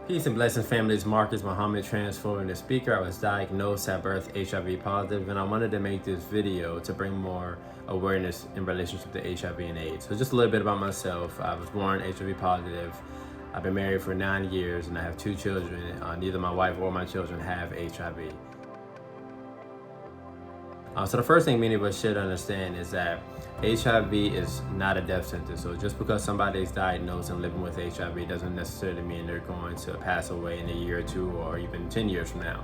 Peace and blessings, family. It's Marcus Muhammed, transforming the speaker. I was diagnosed at birth HIV positive, and I wanted to make this video to bring more awareness in relationship to HIV and AIDS. So just a little bit about myself. I was born HIV positive. I've been married for 9 years, and I have 2 children. Neither my wife or my children have HIV. So the first thing many of us should understand is that HIV is not a death sentence. So just because somebody is diagnosed and living with HIV doesn't necessarily mean they're going to pass away in a year or 2 or even 10 years from now.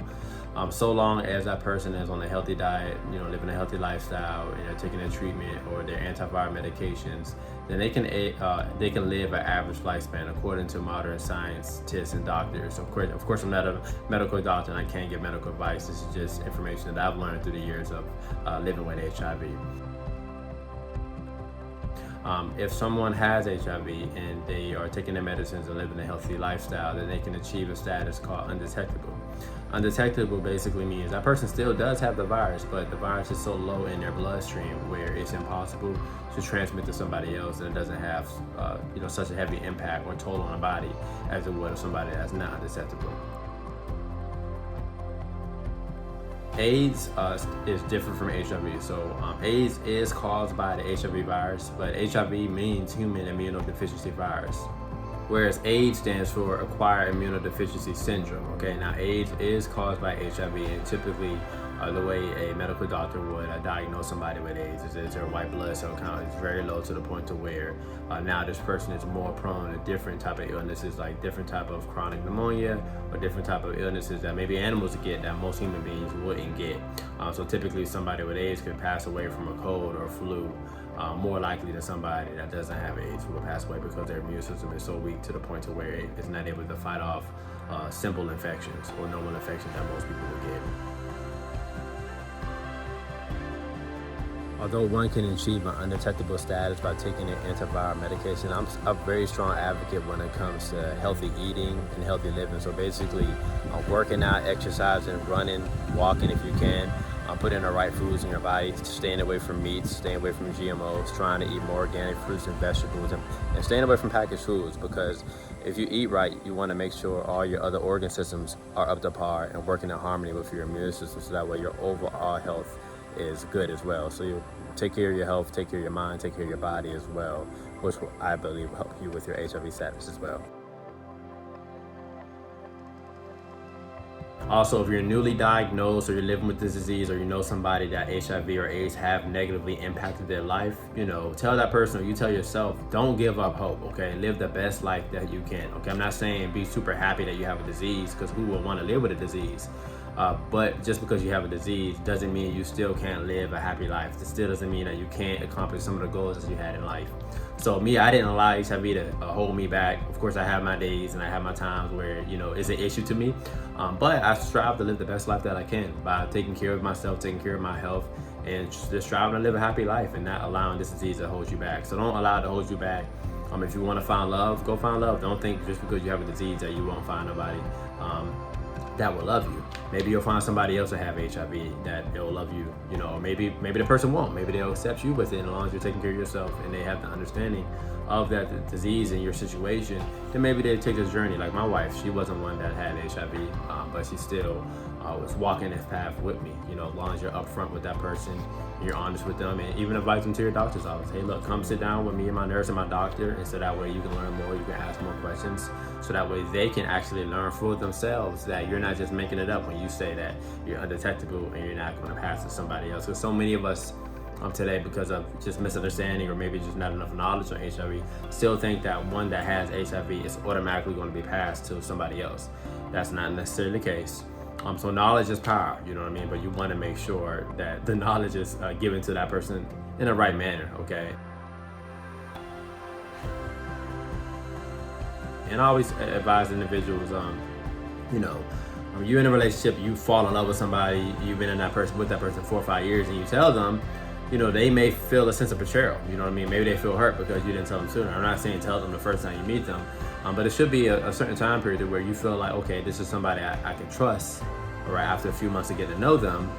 So long as that person is on a healthy diet, living a healthy lifestyle, taking their treatment or their antiviral medications, then they can live an average lifespan according to modern scientists and doctors. Of course, I'm not a medical doctor and I can't give medical advice. This is just information that I've learned through the years of living with HIV. If someone has HIV and they are taking their medicines and living a healthy lifestyle, then they can achieve a status called undetectable. Undetectable basically means that person still does have the virus, but the virus is so low in their bloodstream where it's impossible to transmit to somebody else, and it doesn't have such a heavy impact or toll on the body as it would of somebody that's not undetectable. AIDS is different from HIV. So AIDS is caused by the HIV virus, but HIV means human immunodeficiency virus, whereas AIDS stands for acquired immunodeficiency syndrome. Okay, now AIDS is caused by HIV, and typically the way a medical doctor would diagnose somebody with AIDS is their white blood cell count is very low to the point to where now this person is more prone to different type of illnesses, like different type of chronic pneumonia or different type of illnesses that maybe animals get that most human beings wouldn't get. So typically somebody with AIDS could pass away from a cold or flu more likely than somebody that doesn't have AIDS who will pass away because their immune system is so weak to the point to where it's not able to fight off simple infections or normal infections that most people would get. Although one can achieve an undetectable status by taking an antiviral medication, I'm a very strong advocate when it comes to healthy eating and healthy living. So basically, working out, exercising, running, walking if you can, putting the right foods in your body, staying away from meats, staying away from GMOs, trying to eat more organic fruits and vegetables, and staying away from packaged foods, because if you eat right, you want to make sure all your other organ systems are up to par and working in harmony with your immune system, so that way your overall health is good as well. So you take care of your health, take care of your mind, take care of your body as well, which I believe will help you with your HIV status as well. Also, if you're newly diagnosed or you're living with this disease, or you know somebody that HIV or AIDS have negatively impacted their life, tell that person, or you tell yourself, don't give up hope, okay? Live the best life that you can, okay? I'm not saying be super happy that you have a disease, because who would want to live with a disease? But just because you have a disease doesn't mean you still can't live a happy life. It still doesn't mean that you can't accomplish some of the goals that you had in life. So me, I didn't allow HIV to hold me back. Of course, I have my days and I have my times where, it's an issue to me. But I strive to live the best life that I can by taking care of myself, taking care of my health, and just striving to live a happy life and not allowing this disease to hold you back. So don't allow it to hold you back. If you want to find love, go find love. Don't think just because you have a disease that you won't find nobody that will love you. Maybe you'll find somebody else that have HIV that they'll love you, or maybe the person won't. Maybe they'll accept you with it, as long as you're taking care of yourself and they have the understanding of that disease and your situation. Then maybe they'll take this journey. Like my wife, she wasn't one that had HIV, but she still was walking this path with me. As long as you're upfront with that person, you're honest with them, and even invite them to your doctor's office. Hey, look, come sit down with me and my nurse and my doctor, and so that way you can learn more, you can ask more questions, so that way they can actually learn for themselves that you're not just making it up when you say that you're undetectable and you're not going to pass to somebody else. Because so many of us today, because of just misunderstanding or maybe just not enough knowledge on HIV, still think that one that has HIV is automatically going to be passed to somebody else. That's not necessarily the case. So knowledge is power, but you want to make sure that the knowledge is given to that person in the right manner, okay? And I always advise individuals, you're in a relationship, you fall in love with somebody, you've been with that person 4 or 5 years, and you tell them, they may feel a sense of betrayal, Maybe they feel hurt because you didn't tell them sooner. I'm not saying tell them the first time you meet them, but it should be a certain time period where you feel like, okay, this is somebody I can trust, right, after a few months to get to know them,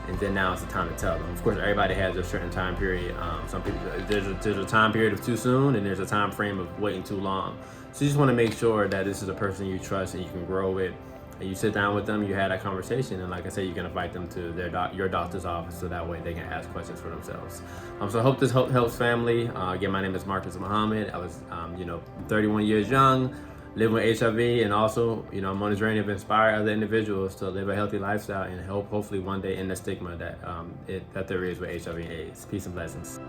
and then now it's the time to tell them. Of course, everybody has a certain time period. Some people, there's a time period of too soon, and there's a time frame of waiting too long. So you just want to make sure that this is a person you trust and you can grow with. And you sit down with them, you had that conversation, and like I said, you can invite them to your doctor's office, so that way they can ask questions for themselves. So I hope this helps, family. Again, my name is Muhammed. I was, 31 years young, living with HIV, and also, I'm on a journey of inspire other individuals to live a healthy lifestyle and hopefully one day end the stigma that there is with HIV and AIDS. Peace and blessings.